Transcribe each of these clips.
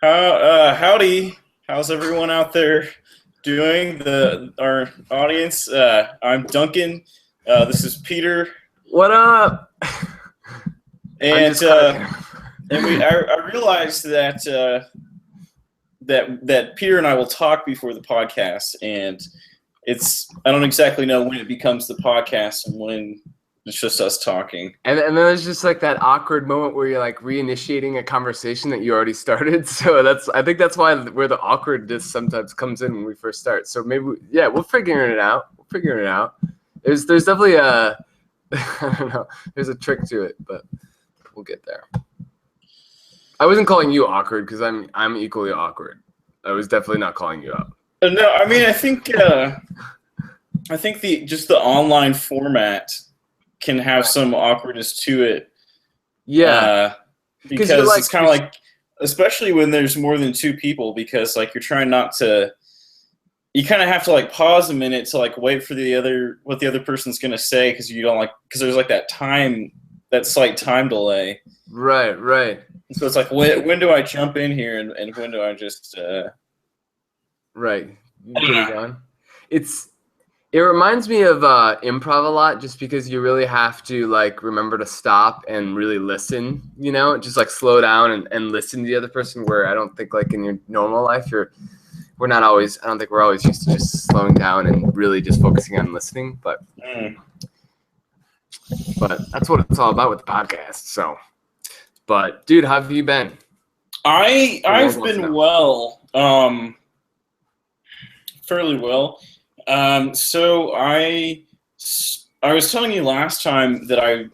Howdy. How's everyone out there doing? Our audience. I'm Duncan. This is Peter, What up? I'm and just cracking. I realized that Peter and I will talk before the podcast, and I don't exactly know when it becomes the podcast and when it's just us talking. And then there's just like that awkward moment where you're like reinitiating a conversation that you already started. So I think that's where the awkwardness sometimes comes in when we first start. So maybe we're figuring it out. There's definitely I don't know. There's a trick to it, but we'll get there. I wasn't calling you awkward because I'm equally awkward. I was definitely not calling you out. No, I mean I think the online format can have some awkwardness to it. Yeah. Because it's kind of like, especially when there's more than two people, because like you're trying not to, you kind of have to like pause a minute to like wait for what the other person's going to say. Cause you don't because there's like that slight time delay. Right. So it's like, when do I jump in here and when do I just, right. It reminds me of improv a lot, just because you really have to like remember to stop and really listen, just like slow down and listen to the other person, where I don't think like in your normal life I don't think we're always used to just slowing down and really just focusing on listening, but that's what it's all about with the podcast. So, but dude, how have you been? I've been well, fairly well. So I was telling you last time that I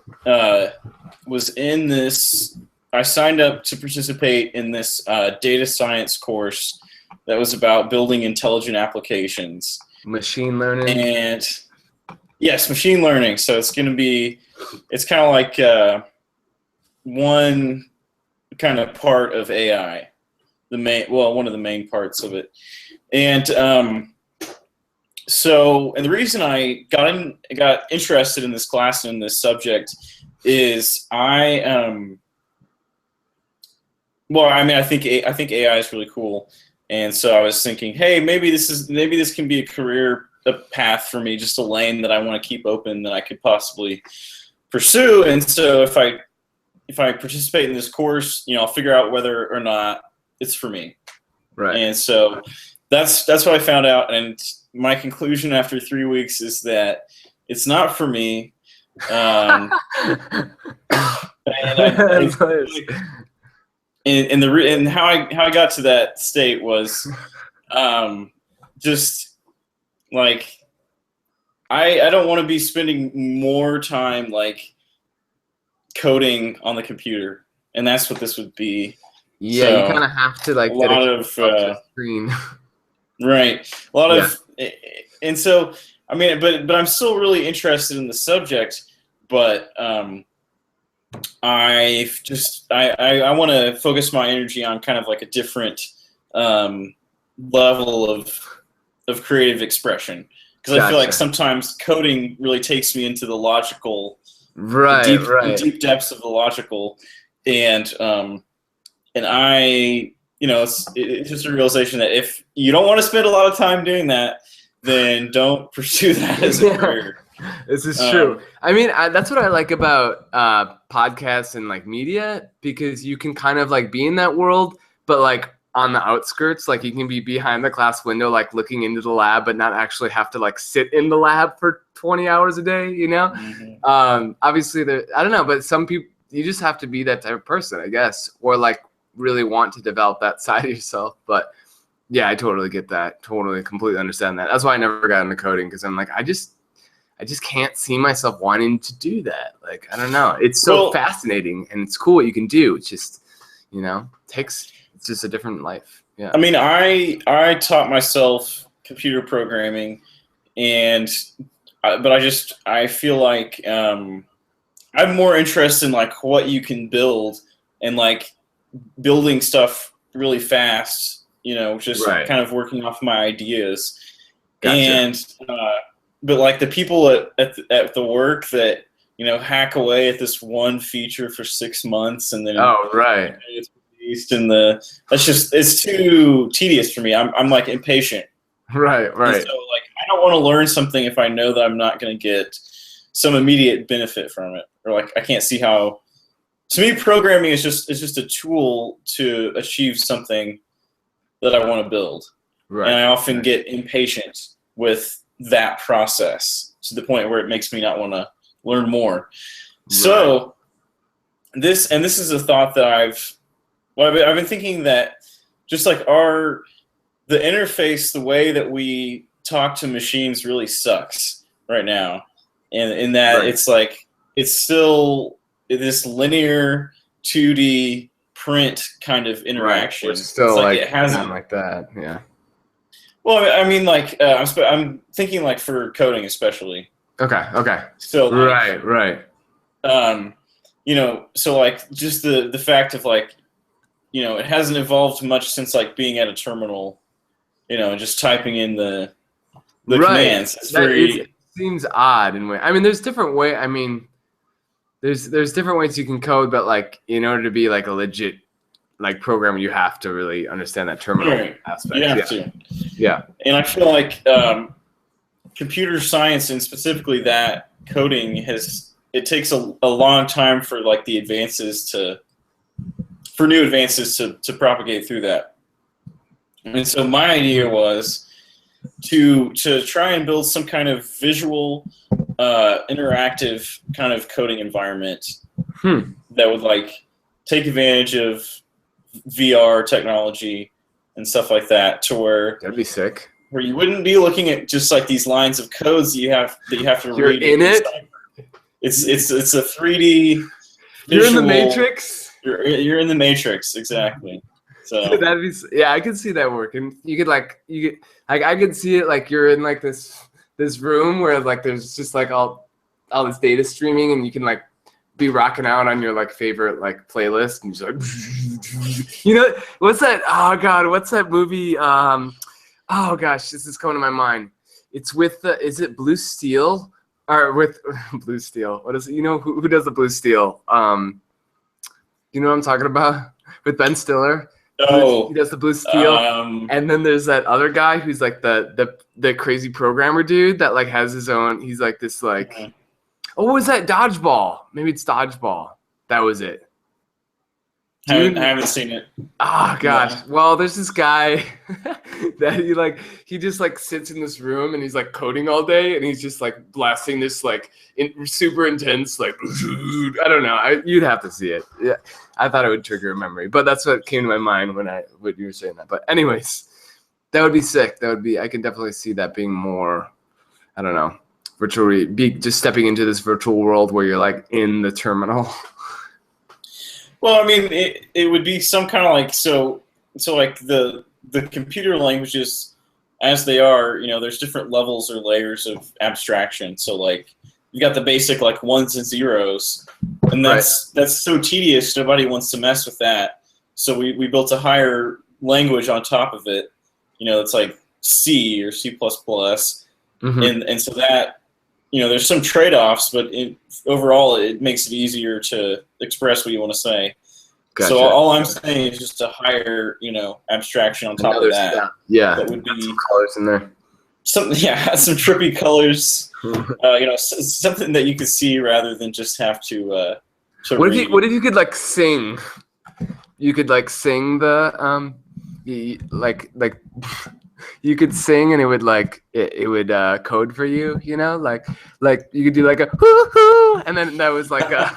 was in this. I signed up to participate in this data science course that was about building intelligent applications, machine learning, and yes, machine learning. So it's kind of like one kind of part of AI, one of the main parts of it, and. So, and the reason I got interested in this class and in this subject is I think AI is really cool, and so I was thinking, hey, maybe this can be a path for me, just a lane that I want to keep open that I could possibly pursue. And so if I participate in this course, I'll figure out whether or not it's for me. Right. And so that's what I found out, and my conclusion after 3 weeks is that it's not for me. And how I got to that state was just like I don't want to be spending more time like coding on the computer, and that's what this would be. Yeah, so, you kind of have to like a lot of screen. Right. A lot of, and so, I mean, but I'm still really interested in the subject, but I want to focus my energy on kind of like a different level of creative expression, because I feel like sometimes coding really takes me into the logical, the deep depths of the logical, and it's just a realization that if you don't want to spend a lot of time doing that, then don't pursue that as a career. This is true. I mean, that's what I like about podcasts and like media, because you can kind of like be in that world, but like on the outskirts, like you can be behind the class window, like looking into the lab, but not actually have to like sit in the lab for 20 hours a day, Mm-hmm. Obviously, I don't know, but some people, you just have to be that type of person, I guess, or like really want to develop that side of yourself. But yeah, I totally get that. Totally, completely understand that. That's why I never got into coding, because I'm like, I just can't see myself wanting to do that. Like, I don't know. It's so fascinating and it's cool what you can do. It's just, it's just a different life. Yeah. I mean, I taught myself computer programming, but I feel like I'm more interested in like what you can build and like building stuff really fast, kind of working off my ideas. Gotcha. And but like the people at the work that hack away at this one feature for 6 months and then least in the. That's just it's too tedious for me. I'm like impatient. Right. And so like I don't want to learn something if I know that I'm not going to get some immediate benefit from it, or like I can't see how. To me, programming is just a tool to achieve something that I want to build, Right. and I often get impatient with that process to the point where it makes me not want to learn more. Right. So this is a thought that I've been thinking that just like the interface, the way that we talk to machines really sucks right now, and in that Right. it's like it's still this linear 2D print kind of interaction. Right. We're still it's like it hasn't like that. Yeah. Well, I mean, like I'm thinking like for coding especially. Okay. So like, Right. So like just the fact of like, it hasn't evolved much since like being at a terminal, and just typing in the commands. It's it seems odd in way. I mean, there's different way. I mean, there's different ways you can code, but like in order to be like a legit like programmer, you have to really understand that terminal aspect. You have to. Yeah. And I feel like computer science and specifically that coding it takes a long time for like the advances for new advances to propagate through that. And so my idea was to try and build some kind of visual interactive kind of coding environment that would like take advantage of VR technology and stuff like that, to where That'd be sick. Where you wouldn't be looking at just like these lines of codes that you have to You're read. in it. It's a 3D. You're in the Matrix. You're in the Matrix, exactly. So that'd be I could see that working. I could see it like you're in like this room where like there's just like all this data streaming, and you can like be rocking out on your like favorite like playlist, and you're just like, what's that? Oh god, what's that movie? Oh gosh, this is coming to my mind. It's with is it Blue Steel or with Blue Steel? What is it? Who does the Blue Steel? You know what I'm talking about? With Ben Stiller. Oh, he does the Blue Steel, and then there's that other guy who's like the crazy programmer dude that like has his own. He's like this like, oh, what was that? Dodgeball? Maybe it's Dodgeball. That was it. I haven't seen it. Oh gosh. Yeah. Well, there's this guy that he just like sits in this room and he's like coding all day, and he's just like blasting this like super intense like I don't know. You'd have to see it. Yeah, I thought it would trigger a memory, but that's what came to my mind when you were saying that. But anyways, that would be sick. I can definitely see that being more, I don't know, virtually just stepping into this virtual world where you're like in the terminal. Well, I mean, it would be some kind of like so like the computer languages as they are, there's different levels or layers of abstraction. So like you got the basic like ones and zeros, and that's so tedious. Nobody wants to mess with that. So we built a higher language on top of it. It's like C or C++, and so that. There's some trade-offs, but overall, it makes it easier to express what you want to say. Gotcha. So all I'm saying is just a higher, abstraction on top of that. Stuff. Yeah, that would be some colors in there. Some trippy colors. Something that you could see rather than just have to. What if you could like sing? You could like sing the like. You could sing and it would like it would code for you, like you could do like a hoo-hoo, and then that was like a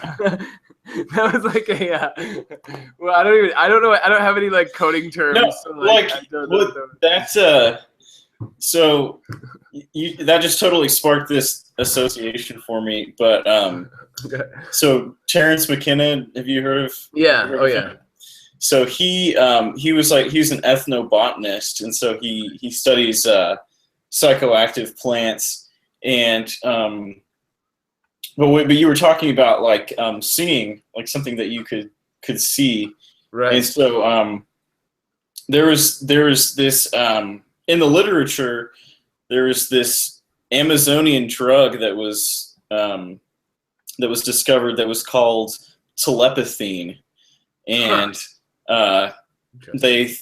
well, I don't know, I don't have any like coding terms. No, so, like that's so that just totally sparked this association for me. But so Terrence McKenna, have you heard of? Yeah. Heard of him? So he was an ethnobotanist, and so he studies psychoactive plants. And but you were talking about like singing, like something that you could see, right? And so there was this in the literature, there was this Amazonian drug that was discovered that was called telepathine, and they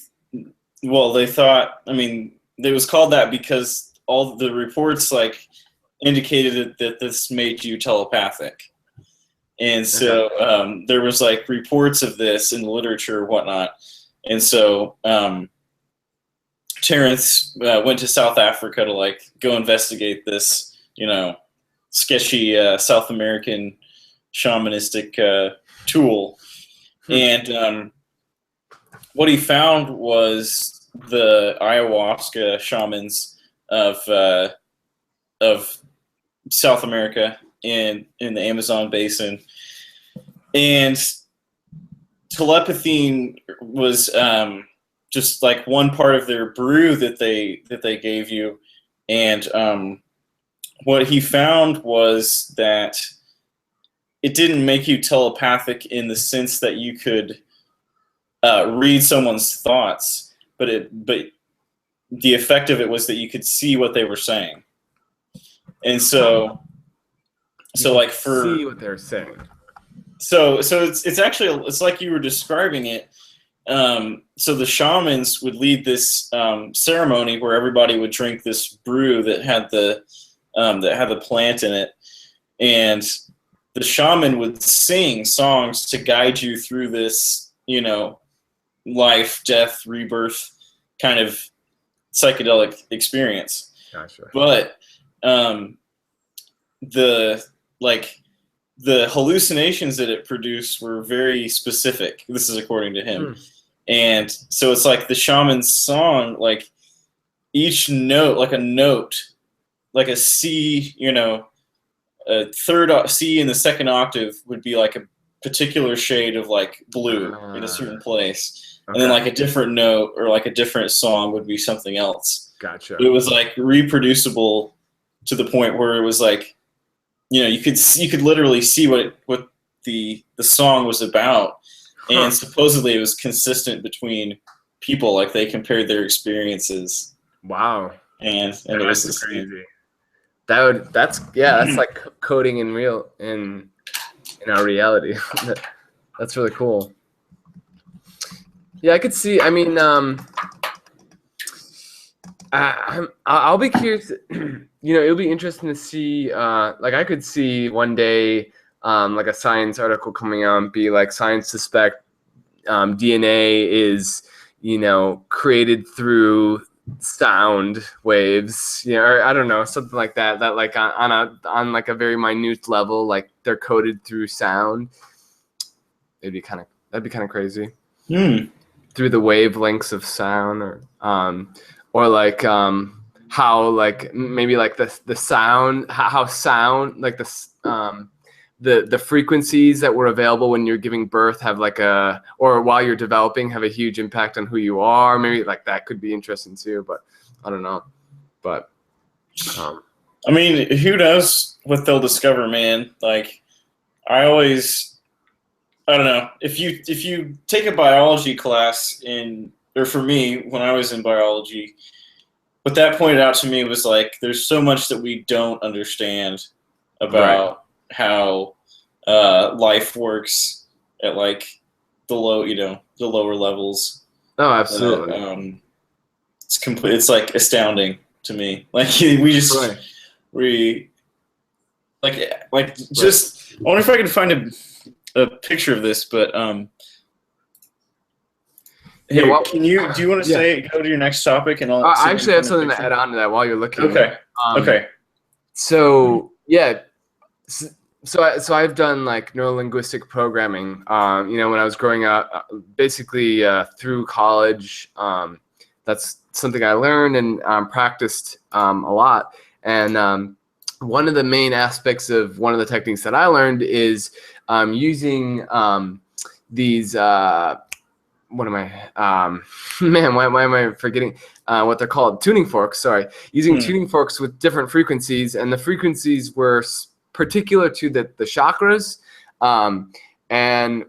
they thought, I mean, it was called that because all the reports like indicated that this made you telepathic. And so there was like reports of this in the literature and whatnot. And so Terrence went to South Africa to like go investigate this, sketchy South American shamanistic tool. And what he found was the ayahuasca shamans of South America in the Amazon basin, and telepathy was just like one part of their brew that they gave you. And what he found was that it didn't make you telepathic in the sense that you could read someone's thoughts, but the effect of it was that you could see what they were saying. And so like for see what they're saying. So it's actually, it's like you were describing it. So the shamans would lead this ceremony where everybody would drink this brew that had the plant in it, and the shaman would sing songs to guide you through this, life, death, rebirth kind of psychedelic experience. Gotcha. But the hallucinations that it produced were very specific. This is according to him. And so it's like the shaman's song, like each note, like a C, a third C in the second octave would be like a particular shade of like blue in a certain place. Okay. And then like a different note or like a different song would be something else. Gotcha. But it was like reproducible to the point where it was like, you could literally see what the song was about. And supposedly it was consistent between people, like they compared their experiences. Wow. And it was crazy. That's like coding in our reality. That's really cool. Yeah, I could see. I mean, I'll be curious. It'll be interesting to see. Like, I could see one day, like a science article coming out and be like, science suspect DNA is, created through sound waves, or I don't know, something like that. That like on like a very minute level, like they're coded through sound. That'd be kind of crazy. Through the wavelengths of sound, or like how like maybe like the sound, how sound like the frequencies that were available when you're giving birth have like or while you're developing have a huge impact on who you are. Maybe like that could be interesting too, but I don't know. But I mean, who knows what they'll discover, man? Like I don't know. If you take a biology class or for me, when I was in biology, what that pointed out to me was like, there's so much that we don't understand about how life works at like the lower levels. Oh, absolutely. It's like astounding to me. Like just I wonder if I can find a picture of this, but do you want to go to your next topic? And I actually have something to add on to that while you're looking. Okay. Okay. So yeah, so I've done like neurolinguistic programming. When I was growing up, basically through college, that's something I learned and practiced a lot. And one of the main aspects of one of the techniques that I learned is using these. What am I? Man, why am I forgetting what they're called? Tuning forks. Sorry, using tuning forks with different frequencies, and the frequencies were particular to the chakras, and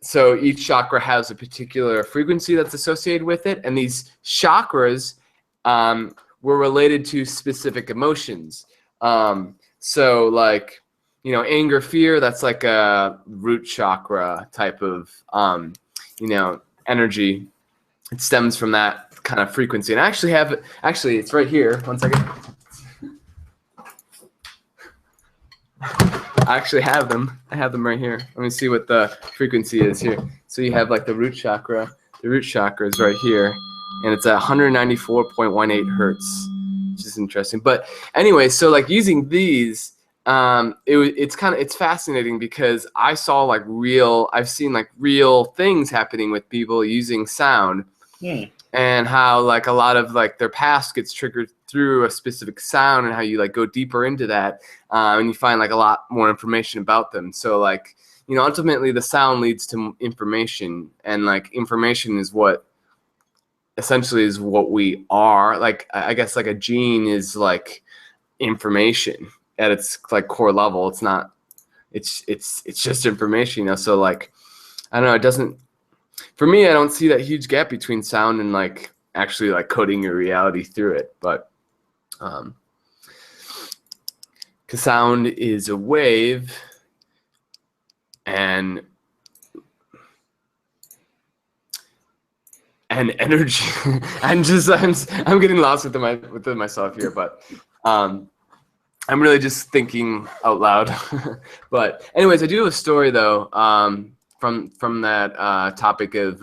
so each chakra has a particular frequency that's associated with it, and these chakras were related to specific emotions. So like, anger, fear, that's like a root chakra type of energy. It stems from that kind of frequency. And I actually have it. Actually, it's right here. 1 second. I actually have them. I have them right here. Let me see what the frequency is here. So you have like the root chakra. The root chakra is right here, and it's at 194.18 hertz, which is interesting. But anyway, so like using these, it's fascinating because I've seen like real things happening with people using sound, and how like a lot of like their past gets triggered through a specific sound, and how you like go deeper into that, and you find like a lot more information about them. So like, you know, ultimately the sound leads to information, and like information is what essentially is what we are. Like I guess like a gene is like information at its like core level. It's not, it's just information, you know. So like, I don't know, it doesn't, for me, I don't see that huge gap between sound and like actually like coding your reality through it. But because sound is a wave, and energy. I'm getting lost within myself here, but I'm really just thinking out loud. But anyways, I do have a story though, from that topic of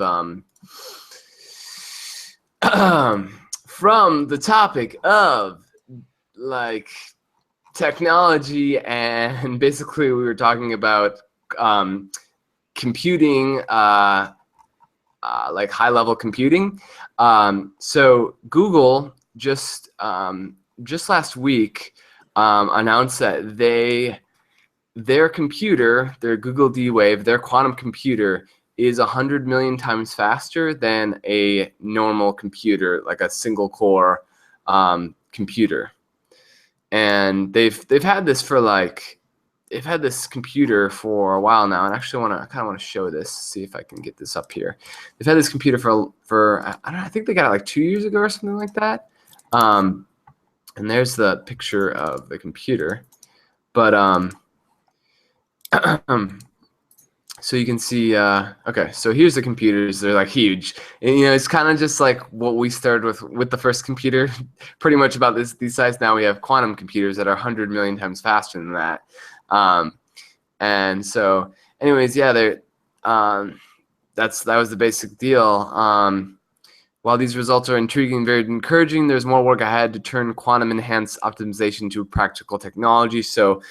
from the topic of like technology, and basically we were talking about computing, like high level computing. So Google just last week announced that their computer, their Google D-Wave, their quantum computer is 100 million times faster than a normal computer, like a single core computer. And they've had this computer for a while now, and actually I kind of want to show this, see if I can get this up here. They've had this computer for I don't know, I think they got it like 2 years ago or something like that. And there's the picture of the computer. But so you can see, okay, so here's the computers. They're like huge, and you know, it's kind of just like what we started with the first computer, pretty much about these size. Now we have quantum computers that are 100 million times faster than that. And so anyways, yeah, that was the basic deal. While these results are intriguing, very encouraging, there's more work ahead to turn quantum enhanced optimization to practical technology. So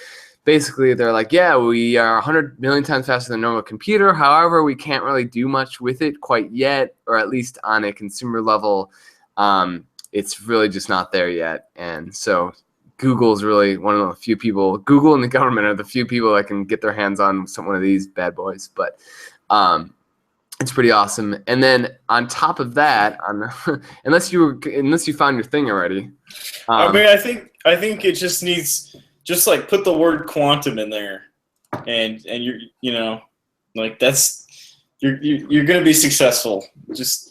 basically they're like, yeah, we are 100 million times faster than a normal computer. However, we can't really do much with it quite yet, or at least on a consumer level. It's really just not there yet. And so Google's really one of the few people, Google and the government are the few people that can get their hands on one of these bad boys. But it's pretty awesome. And then on top of that, unless you found your thing already. I mean, I think it just needs, just like put the word quantum in there, and you're, you know, like that's, you're gonna be successful. Just,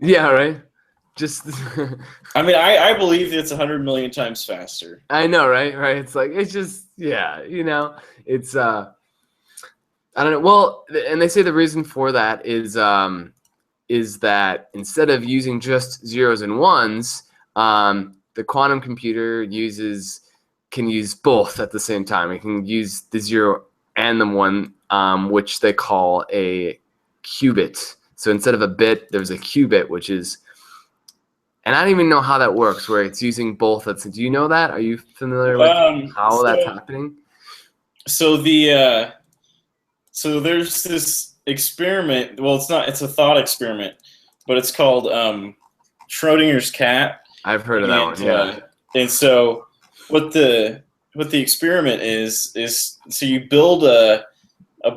yeah, right. Just I mean, I believe it's 100 million times faster. I know, right? It's like, it's just, yeah, you know, it's I don't know. Well, and they say the reason for that is that instead of using just zeros and ones, the quantum computer can use both at the same time. It can use the 0 and the 1, which they call a qubit. So instead of a bit, there's a qubit, which is, and I don't even know how that works, where it's using both. Do you know that? Are you familiar with how that's happening? So so there's this experiment. Well, it's a thought experiment, but it's called Schrodinger's cat. I've heard of that one. Yeah. And so what the experiment is so you build a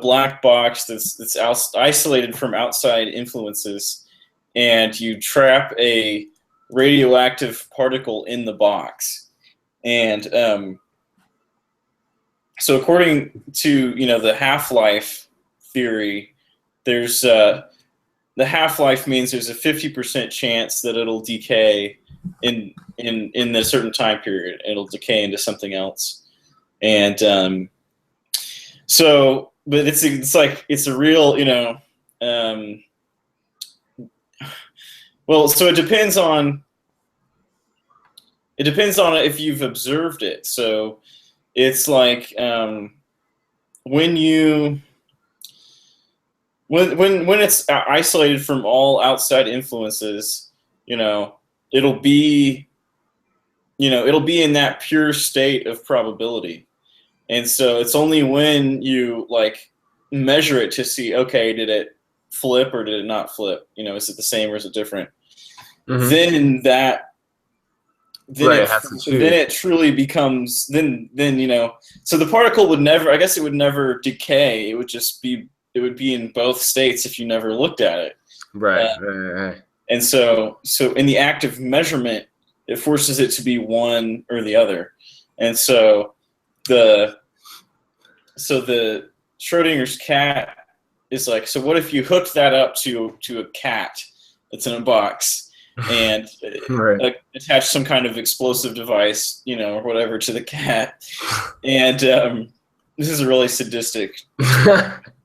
black box that's isolated from outside influences, and you trap a radioactive particle in the box. And so according to, you know, the half-life theory, there's the half-life means there's a 50% chance that it'll decay in a certain time period. It'll decay into something else. And so, but it's like, it's a real, you know, Well, so it depends on if you've observed it. So it's like when you when it's isolated from all outside influences, you know, it'll be it'll be in that pure state of probability. And so it's only when you like measure it to see, okay, did it flip or did it not flip? You know, is it the same or is it different? Mhm. Then that Right, it has to choose. then it truly becomes then you know, so the particle would never, I guess it would never decay. It would just be, it would be in both states if you never looked at it. Right, right. And so in the act of measurement, it forces it to be one or the other. And so the Schrodinger's cat is like, so what if you hooked that up to a cat that's in a box and Right. attach some kind of explosive device, you know, or whatever to the cat. And this is really sadistic,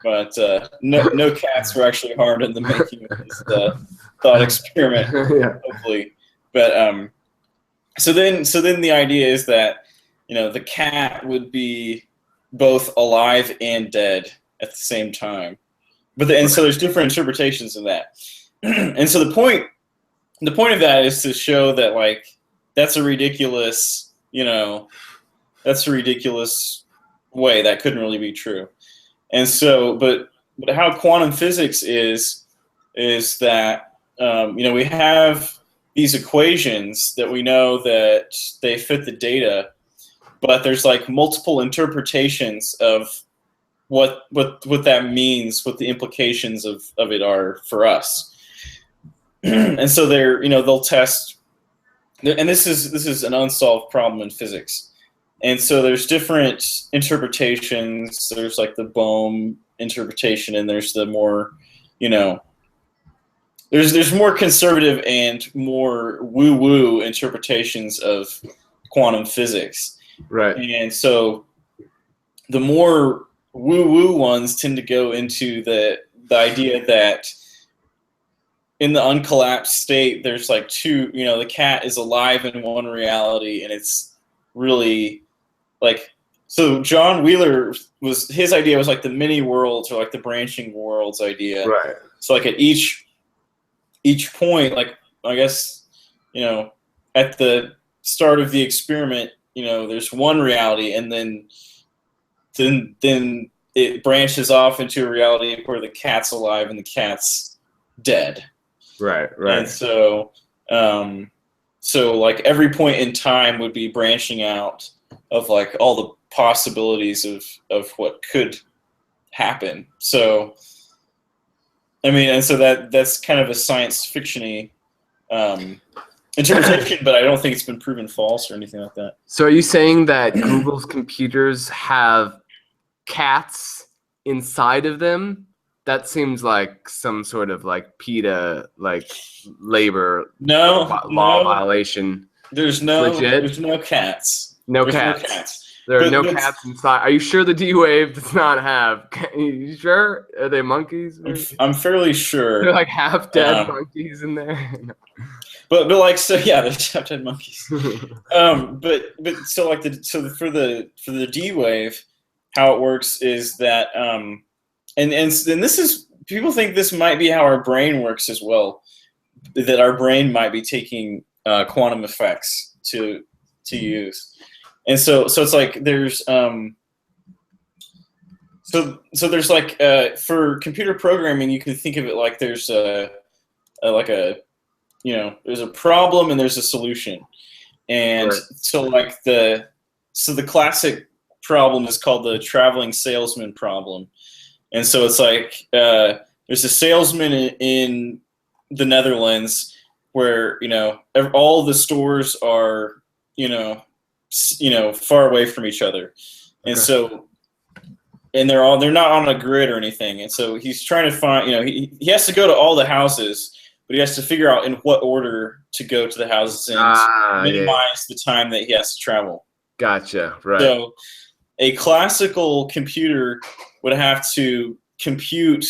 but no cats were actually harmed in the making of this thought experiment, Yeah. hopefully. But so then the idea is that, you know, the cat would be both alive and dead at the same time. And so there's different interpretations of that. And so the point of that is to show that, like, that's a ridiculous, you know, that's a ridiculous way. That couldn't really be true. And so, but how quantum physics is that, you know, we have these equations that we know that they fit the data, but there's like multiple interpretations of what that means, what the implications of it are for us. And so they're, you know, they'll test, and this is an unsolved problem in physics. And so there's different interpretations. There's like the Bohm interpretation, and there's the more, you know, there's more conservative and more woo-woo interpretations of quantum physics. Right. And so the more woo-woo ones tend to go into the idea that in the uncollapsed state, there's like two, you know, the cat is alive in one reality, and it's really like, so John Wheeler his idea was like the many worlds, or like the branching worlds idea. Right. So like at each point, like, I guess, you know, at the start of the experiment, you know, there's one reality, and then it branches off into a reality where the cat's alive and the cat's dead. Right. And so like every point in time would be branching out of like all the possibilities of what could happen. So I mean, and so that's kind of a science fiction-y interpretation, but I don't think it's been proven false or anything like that. So are you saying that Google's computers have cats inside of them? That seems like some sort of like PETA, like labor law violation. There's no Legit? no cats. No There's cats. no cats. There are But no that's- cats inside. Are you sure the D-Wave does not have? You sure? Are they monkeys? I'm fairly sure. They're like half dead Um, monkeys in there. But like, so yeah, there's dead monkeys. But so like for the D-Wave, how it works is that and this is, people think this might be how our brain works as well, that our brain might be taking quantum effects to use. And so it's like there's so there's like for computer programming, you can think of it like there's like a, you know, there's a problem and there's a solution. And Right. so like the classic problem is called the traveling salesman problem. And so it's like there's a salesman in the Netherlands where, you know, all the stores are, you know, far away from each other. And Okay. so, and they're not on a grid or anything. And so he's trying to find, you know, he has to go to all the houses, but he has to figure out in what order to go to the houses and minimize the time that he has to travel. Gotcha. Right. So a classical computer would have to compute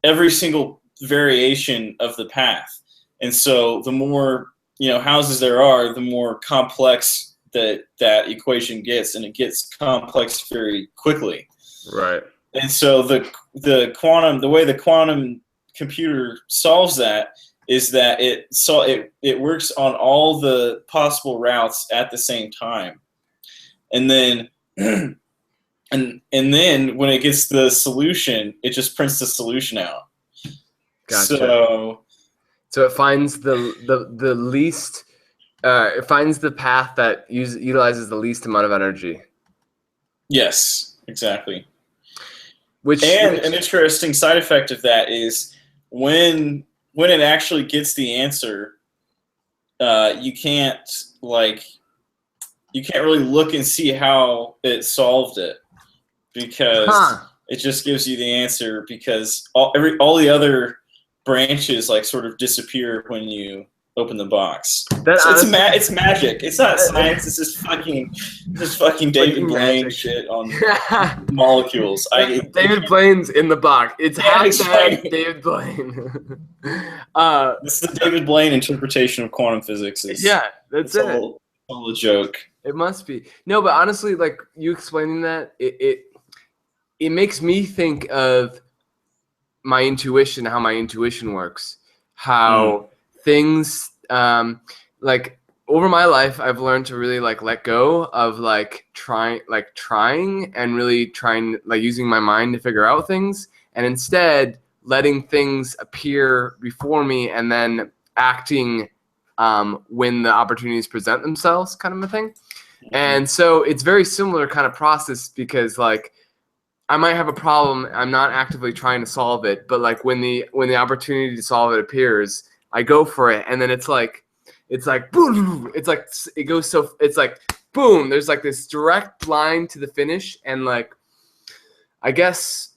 every single variation of the path. And so the more, houses there are, the more complex that equation gets, and it gets complex very quickly. Right. And so the way the quantum computer solves that is that it works on all the possible routes at the same time. And then and then when it gets the solution, it just prints the solution out. Gotcha. So it finds the least it finds the path that utilizes the least amount of energy. Yes, exactly. Which an interesting side effect of that is when it actually gets the answer, you can't really look and see how it solved it, because it just gives you the answer, because all the other branches sort of disappear when you open the box. So it's magic. It's not science. It's just fucking David Blaine shit on molecules. David Blaine's in the box. It's hashtag David Blaine. This is the David Blaine interpretation of quantum physics. That's it. All a joke. It must be. No, but honestly, like you explaining that, it makes me think of my intuition, how my intuition works, how things like over my life I've learned to really let go of trying and really trying using my mind to figure out things, and instead letting things appear before me and then acting when the opportunities present themselves, kind of a thing. And so it's very similar kind of process, because I might have a problem, I'm not actively trying to solve it, but when the opportunity to solve it appears, I go for it, and then it's like boom, it goes so, it's boom, there's this direct line to the finish, and I guess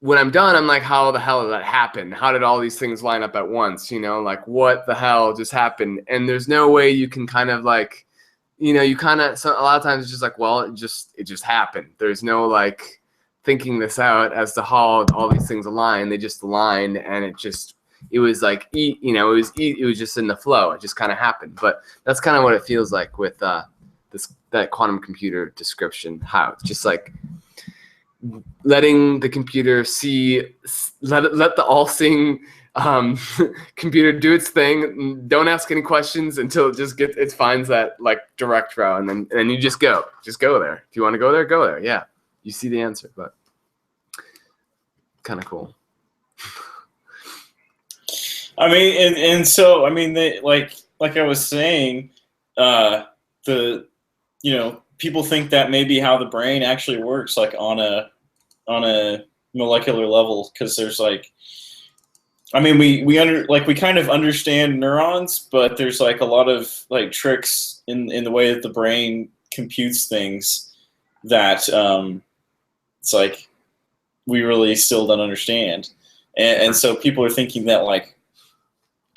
when I'm done, I'm how the hell did that happen? How did all these things line up at once? What the hell just happened? And there's no way you can kind of you kind of, so a lot of times it's just well, it just happened. There's no thinking this out as to how all these things align. They just aligned, and it was it was just in the flow. It just kind of happened. But that's kind of what it feels like with that quantum computer description. How it's just letting the computer let the all-seeing computer do its thing. Don't ask any questions until it finds that direct route, and then you just go there. If you want to go there. Yeah, you see the answer, but kind of cool. I mean, and so I mean, they like I was saying, people think that may be how the brain actually works, on a molecular level, because there's I mean, we kind of understand neurons, but there's a lot of tricks in the way that the brain computes things that it's we really still don't understand, and so people are thinking that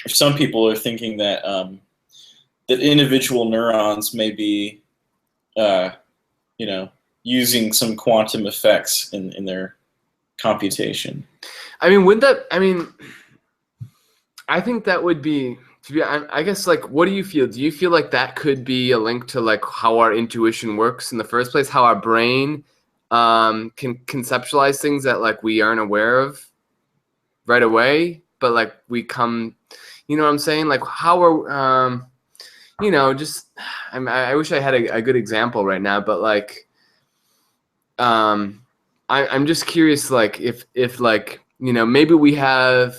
some people are thinking that that individual neurons may be using some quantum effects in their computation. I mean, I think that would be, I guess, what do you feel? Do you feel that could be a link to how our intuition works in the first place? How our brain can conceptualize things that we aren't aware of right away, but we come, you know what I'm saying? How are, I wish I had a good example right now, but I'm just curious, if maybe we have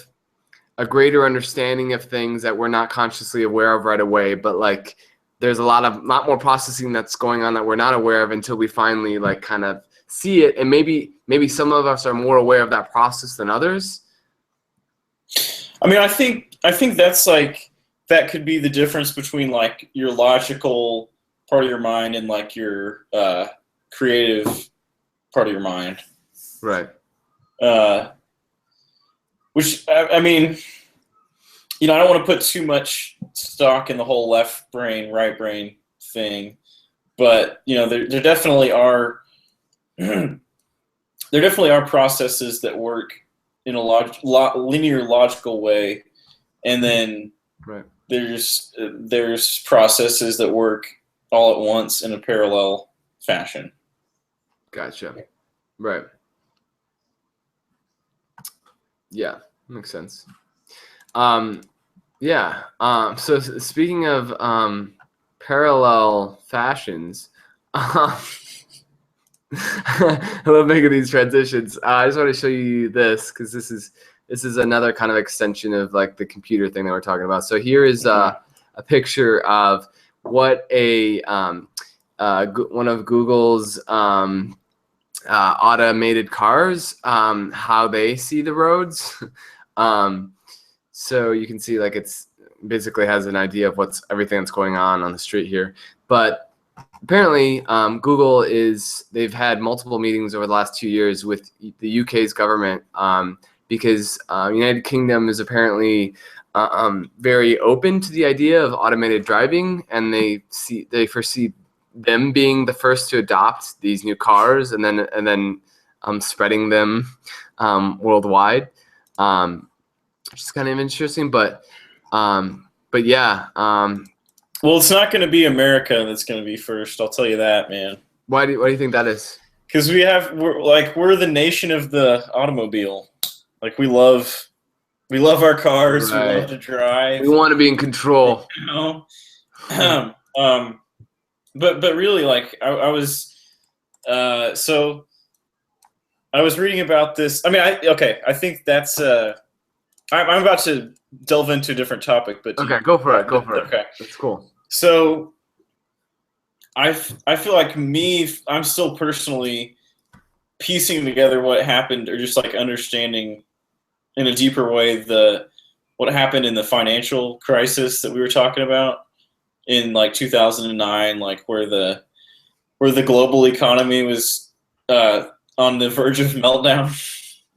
a greater understanding of things that we're not consciously aware of right away, but there's a lot more processing that's going on that we're not aware of until we finally kind of see it, and maybe some of us are more aware of that process than others. I mean, I think that's that could be the difference between your logical part of your mind and your creative part of your mind. Right. Which I mean, I don't want to put too much stock in the whole left brain, right brain thing, but there definitely are processes that work in a linear logical way and then Right. there's processes that work all at once in a parallel fashion. Gotcha. Right. Yeah, makes sense. Yeah. So speaking of parallel fashions, I love making these transitions. I just want to show you this because this is another kind of extension of like the computer thing that we're talking about. So here is a picture of what one of Google's automated cars, how they see the roads. So you can see like it's basically has an idea of what's everything that's going on the street here. But apparently Google they've had multiple meetings over the last 2 years with the UK's government because United Kingdom is apparently very open to the idea of automated driving, and they foresee them being the first to adopt these new cars and then spreading them worldwide, which is kind of interesting. But yeah. Well, it's not going to be America that's going to be first. I'll tell you that, man. Why do you think that is? Because we're the nation of the automobile. Like we love our cars. Right. We love to drive. We want to be in control. You know? But really, like I was reading about this. I mean, I think that's I'm about to delve into a different topic, but okay, go for it. Okay, that's cool. So I feel like I'm still personally piecing together what happened, or just like understanding in a deeper way what happened in the financial crisis that we were talking about in like 2009, like where the global economy was on the verge of meltdown.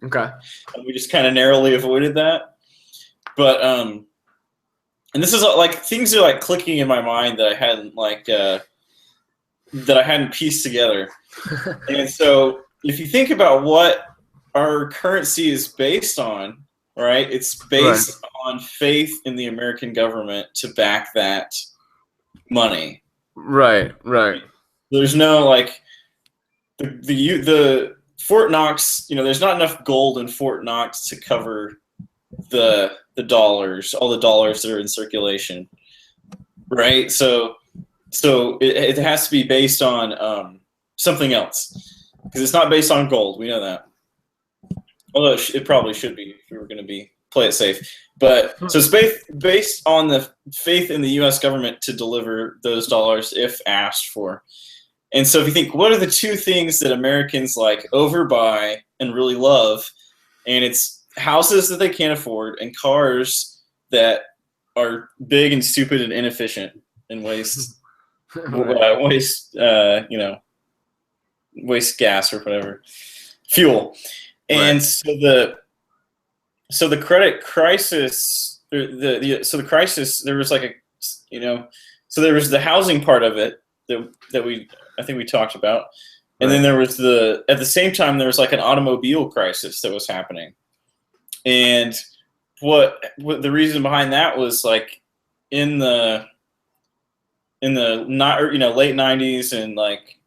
Okay. And we just kind of narrowly avoided that. But and this is like things are like clicking in my mind that I hadn't pieced together. And so if you think about what our currency is based on, right? It's based on faith in the American government to back that money. Right. There's no like the Fort Knox, there's not enough gold in Fort Knox to cover the dollars, all the dollars that are in circulation, right? So it has to be based on something else, because it's not based on gold. We know that. Although it probably should be if we were going to play it safe. But so it's based on the faith in the U.S. government to deliver those dollars if asked for. And so if you think, what are the two things that Americans like overbuy and really love? And it's houses that they can't afford and cars that are big and stupid and inefficient and waste waste gas or whatever, fuel. And so the credit crisis, the crisis, there was like so there was the housing part of it that I think we talked about, and then there was at the same time there was like an automobile crisis that was happening, and what the reason behind that was like in the late 90s and like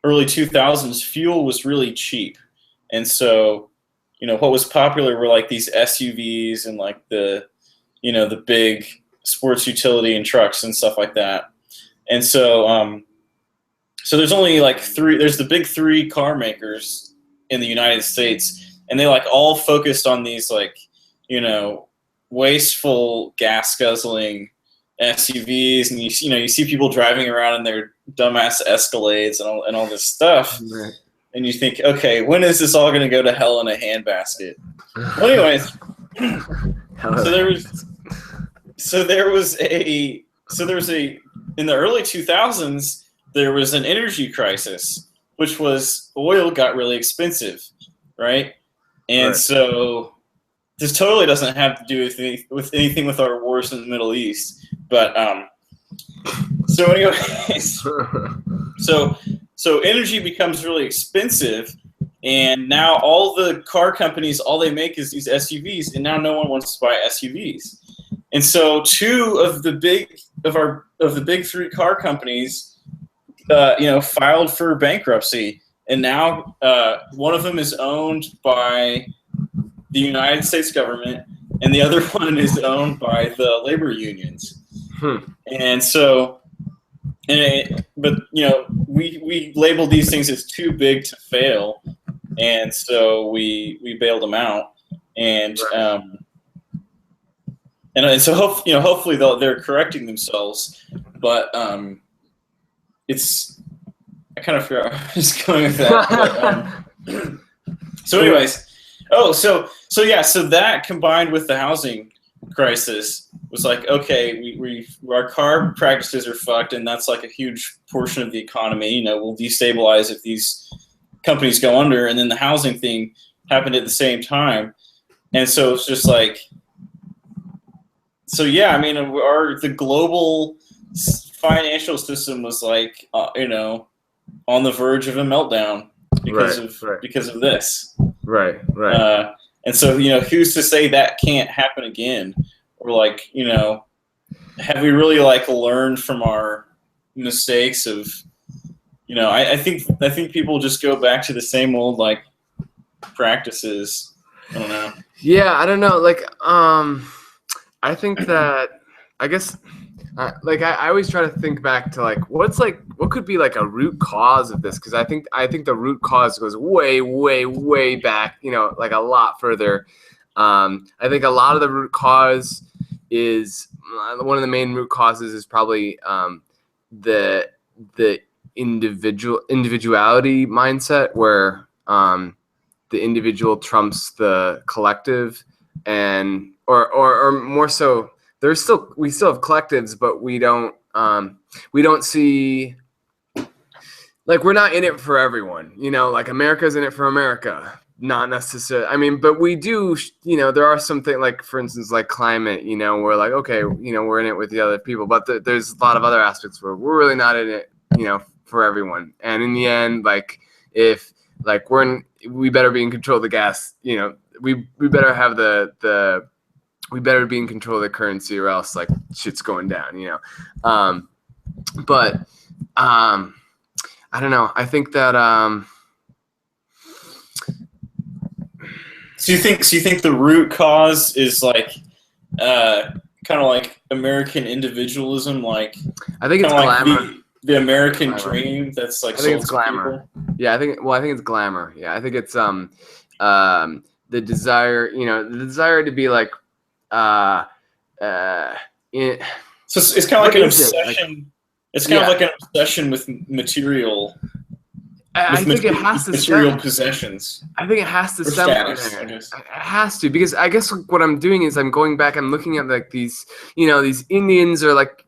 early 2000s, fuel was really cheap. And so, what was popular were like these SUVs and like the big sports utility and trucks and stuff like that. And so, so there's only like there's the big three car makers in the United States, and they like all focused on these like, wasteful gas guzzling SUVs, and you see people driving around in their dumbass Escalades and all this stuff. Right. And you think, okay, when is this all going to go to hell in a handbasket? Well, anyways, there was in the early 2000s, there was an energy crisis, which was oil got really expensive, right? And so this totally doesn't have to do with anything with our wars in the Middle East. But so anyways, so energy becomes really expensive, and now all the car companies, all they make is these SUVs, and now no one wants to buy SUVs. And so two of the big three car companies, filed for bankruptcy, and now one of them is owned by the United States government, and the other one is owned by the labor unions. And so, but we labeled these things as too big to fail, and so we bailed them out, and and so hopefully they're correcting themselves, but it's, I kind of forgot where I was going with that. But, so anyways, so that combined with the housing crisis was like, okay, our car practices are fucked, and that's like a huge portion of the economy. We'll destabilize if these companies go under, and then the housing thing happened at the same time, and so it's just like, so yeah, I mean, the global financial system was like, on the verge of a meltdown because of this. Right. And so, who's to say that can't happen again? Or like, have we really like learned from our mistakes of, I think people just go back to the same old like practices. I don't know. Yeah, I don't know. Like, I think that, I guess, I always try to think back to like what could be like a root cause of this, because I think the root cause goes way, way, way back, like a lot further. I think a lot of the root cause is one of the main root causes is probably the individuality mindset, where the individual trumps the collective, and or more so, we still have collectives, but we don't see, like, we're not in it for everyone, like America's in it for America, not necessarily. I mean, but we do, there are some things, like for instance, like climate, we're like, okay, we're in it with the other people, but there's a lot of other aspects where we're really not in it, for everyone. And in the end, like, if like we better be in control of the gas, we better have we better be in control of the currency, or else like shit's going down, but I don't know. I think that So you think the root cause is like kind of like American individualism, like I think it's glamour. Like the American dream that's like, I think it's glamour. Yeah, I think it's glamour. Yeah, I think it's the desire, the desire to be like so it's kind of like an obsession. It's kind of like an obsession with material. I think it has to material possessions. I think it has to stem from there. It has to, because I guess what I'm doing is I'm going back. I'm looking at like these, these Indians, or like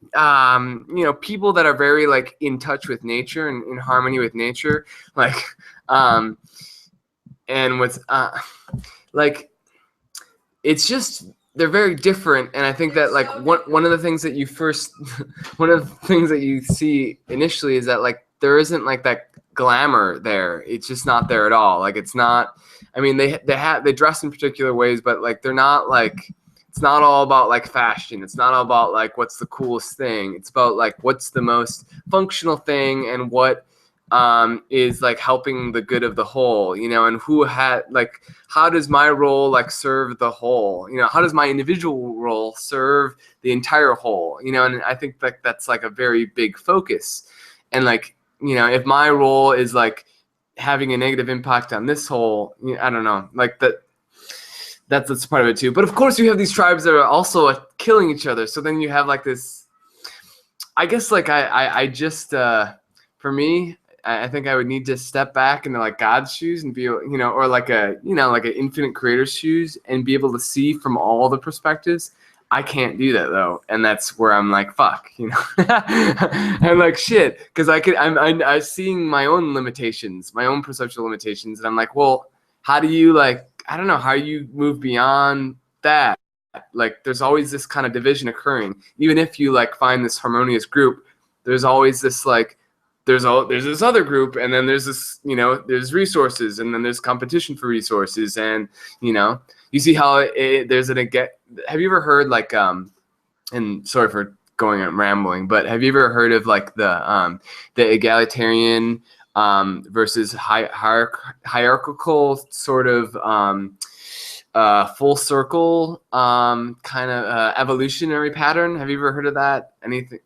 people that are very like in touch with nature and in harmony with nature, like and with like, it's just, they're very different. And I think that like one of the things that you see initially is that like there isn't like that glamour there. It's just not there at all. Like, it's not, I mean, they dress in particular ways, but like they're not like, it's not all about like fashion. It's not all about like what's the coolest thing. It's about like what's the most functional thing, and what is like helping the good of the whole, and who had like, how does my role like serve the whole, how does my individual role serve the entire whole, and I think like that's like a very big focus. And like, if my role is like having a negative impact on this whole, I don't know, like that's part of it too. But of course you have these tribes that are also killing each other. So then you have like this, I guess like I just, for me, I think I would need to step back into like God's shoes and be, or like like an infinite creator's shoes, and be able to see from all the perspectives. I can't do that though, and that's where I'm like, fuck, I'm like, shit, because I'm seeing my own limitations, my own perceptual limitations, and I'm like, well, how do you like, I don't know how you move beyond that. Like, there's always this kind of division occurring, even if you like find this harmonious group. There's always this like, there's this other group, and then there's this, there's resources, and then there's competition for resources, and you see how have you ever heard like and sorry for going and rambling, but have you ever heard of like the egalitarian versus hierarchical sort of full circle kind of evolutionary pattern? Have you ever heard of that? Anything?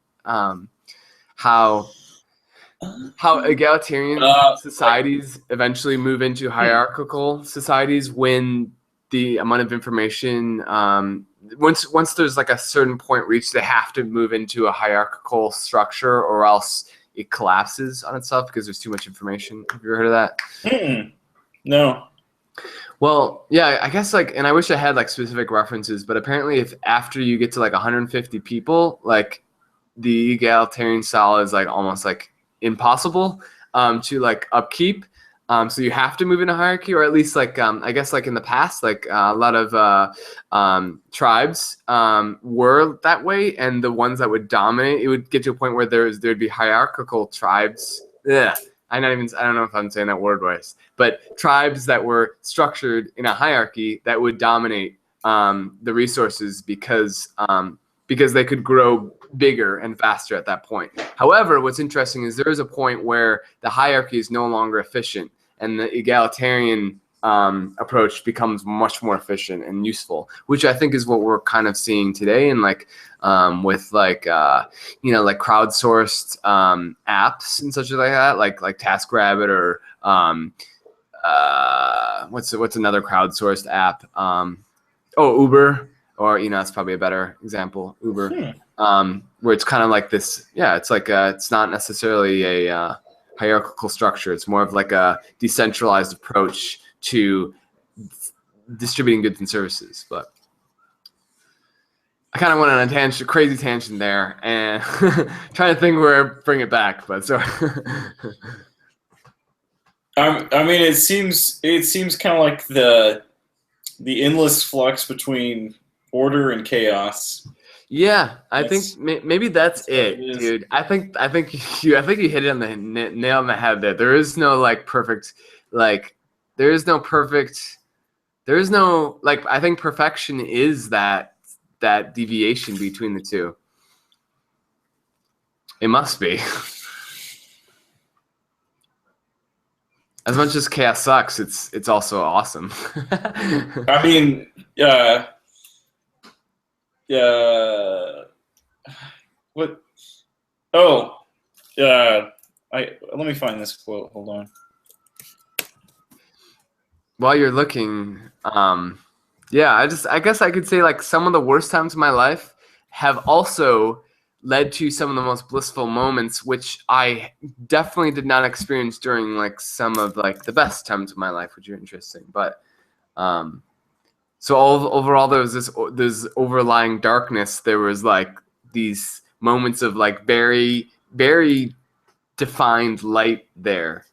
How egalitarian societies eventually move into hierarchical societies when the amount of information once there's like a certain point reached, they have to move into a hierarchical structure or else it collapses on itself because there's too much information. Have you ever heard of that? No. Well, yeah, I guess like, and I wish I had like specific references, but apparently if after you get to like 150 people, like the egalitarian style is like almost like impossible to like upkeep. So you have to move in a hierarchy, or at least like I guess like in the past, like a lot of tribes were that way, and the ones that would dominate, it would get to a point where there'd be hierarchical tribes. Yeah, I don't know if I'm saying that word right, but tribes that were structured in a hierarchy that would dominate the resources because they could grow bigger and faster at that point. However, what's interesting is there is a point where the hierarchy is no longer efficient, and the egalitarian approach becomes much more efficient and useful, which I think is what we're kind of seeing today. And like with like like crowdsourced apps and such like that, like TaskRabbit or what's another crowdsourced app? Uber, or it's probably a better example, Uber. Where it's kind of like this, it's like it's not necessarily a hierarchical structure. It's more of like a decentralized approach to distributing goods and services. But I kind of went on a crazy tangent there, and trying to think where bring it back. But so, I mean, it seems kind of like the endless flux between order and chaos. Yeah, I think maybe that's it, dude. I think you hit it on the nail on the head there. There is no like perfect, like there is no like, I think perfection is that deviation between the two. It must be. As much as chaos sucks, it's also awesome. I mean, what? Oh, let me find this quote. Hold on. While you're looking, I guess I could say like some of the worst times of my life have also led to some of the most blissful moments, which I definitely did not experience during like some of like the best times of my life, which are interesting. But so overall, there was this overlying darkness. There was like these moments of like very, very defined light there.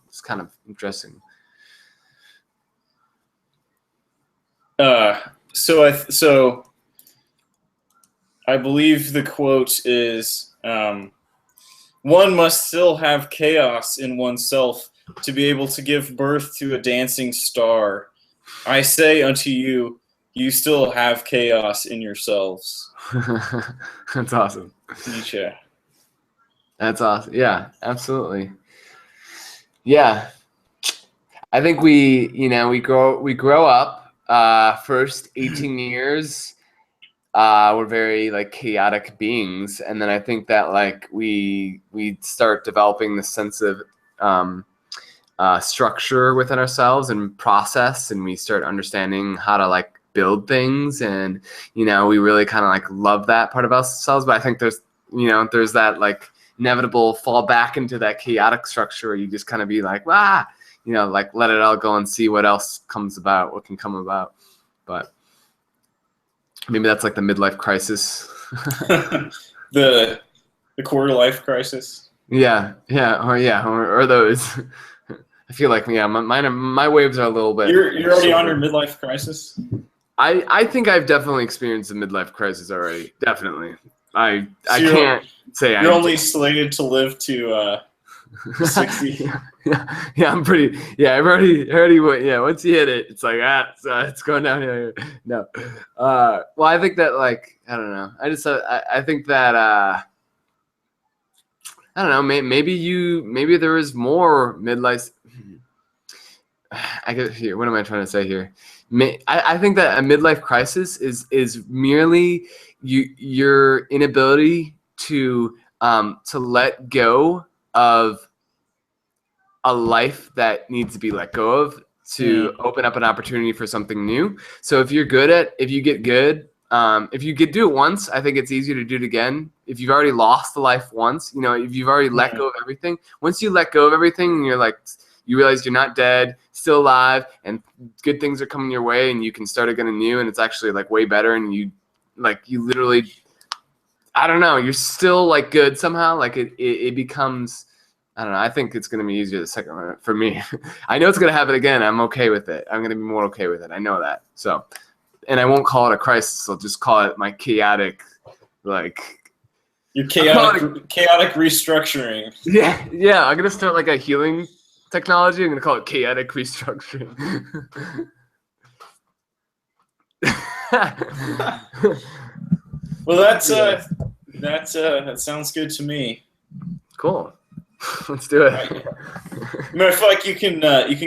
It's kind of interesting. So I believe the quote is, one must still have chaos in oneself to be able to give birth to a dancing star. I say unto you, you still have chaos in yourselves. That's awesome. Nietzsche. That's awesome. Yeah, absolutely. Yeah. I think we grow up, first 18 years, we're very like chaotic beings. And then I think that like we start developing this sense of structure within ourselves and process, and we start understanding how to like build things, and we really kind of like love that part of ourselves. But I think there's that like inevitable fall back into that chaotic structure where you just kind of be like, like let it all go and see what else comes about, what can come about. But maybe that's like the midlife crisis. the quarter life crisis. Yeah, or those. I feel like my waves are a little bit. You're already on your midlife crisis? I think I've definitely experienced the midlife crisis already. Definitely. I can't say you're only slated to live to 60. Yeah, I'm pretty. Yeah, I've already went. Yeah, once you hit it, it's like it's going down here. No, well, I think that like I don't know. I think that I don't know. Maybe there is more midlife. I get here. What am I trying to say here? I think that a midlife crisis is merely your inability to let go of a life that needs to be let go of to open up an opportunity for something new. So if you get good, if you could do it once, I think it's easier to do it again. If you've already lost the life once, if you've already let go of everything, once you let go of everything and you're like, you realize you're not dead, still alive, and good things are coming your way, and you can start again anew, and it's actually like way better, and you literally, I don't know, you're still like good somehow. Like it becomes, I don't know. I think it's going to be easier the second one for me. I know it's going to happen again. I'm okay with it. I'm going to be more okay with it. I know that. So, and I won't call it a crisis. I'll just call it my chaotic, like. Your chaotic restructuring. Yeah. I'm going to start like a healing technology. I'm going to call it chaotic restructuring. Well, that sounds good to me. Cool. Let's do it. I mean, I feel like you can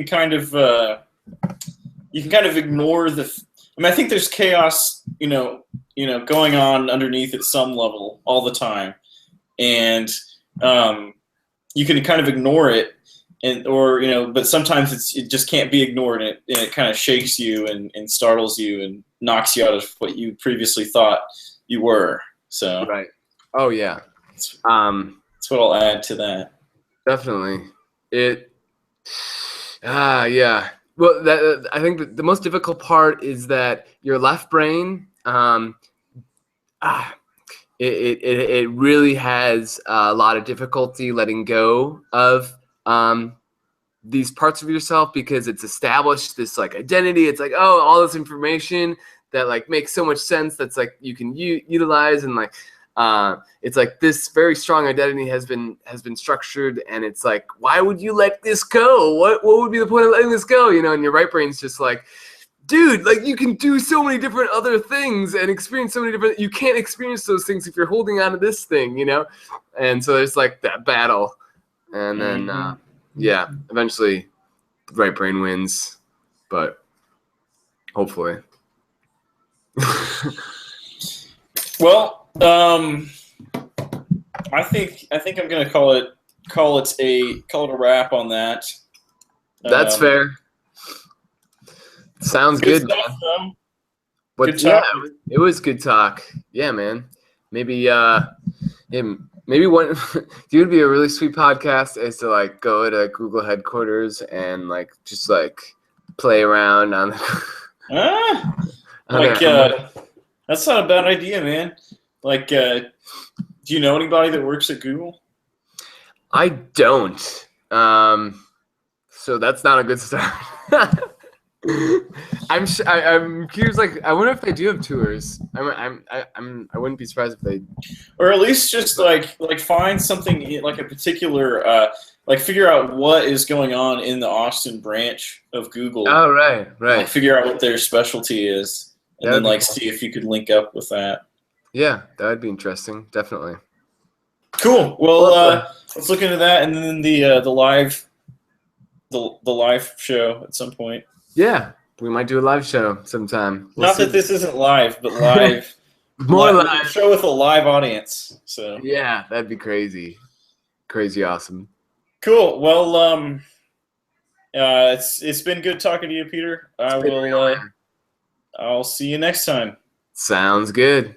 kind of ignore the. I mean, I think there's chaos, going on underneath at some level all the time, and you can kind of ignore it, but sometimes it just can't be ignored, and it kind of shakes you and startles you and knocks you out of what you previously thought you were. So right. Oh yeah. That's what I'll add to that. Definitely. Yeah. Well, I think the most difficult part is that your left brain, it really has a lot of difficulty letting go of these parts of yourself because it's established this like identity. It's like, oh, all this information that like makes so much sense. That's like you can utilize and like. It's like this very strong identity has been structured, and it's like, why would you let this go? What would be the point of letting this go? And your right brain's just like, dude, like you can do so many different other things and experience so many different. You can't experience those things if you're holding on to this thing, And so there's like that battle, and then eventually, the right brain wins, but hopefully. Well. I think I'm gonna call it a wrap on that. That's fair. Sounds good. Stuff, but good talk. Yeah, it was good talk. Yeah, man. Maybe maybe one it would be a really sweet podcast is to like go to Google headquarters and like just like play around on that's not a bad idea, man. Like, do you know anybody that works at Google? I don't. So that's not a good start. I'm curious. Like, I wonder if they do have tours. I wouldn't be surprised if they. Or at least just like find something like a particular figure out what is going on in the Austin branch of Google. Oh right. Like, figure out what their specialty is, and then like see if you could link up with that. Yeah, that would be interesting. Definitely. Cool. Well, let's look into that, and then the live show at some point. Yeah, we might do a live show sometime. Not that this isn't live, but live. More live. Show with a live audience. So yeah, that'd be crazy. Crazy awesome. Cool. Well, it's been good talking to you, Peter. I'll see you next time. Sounds good.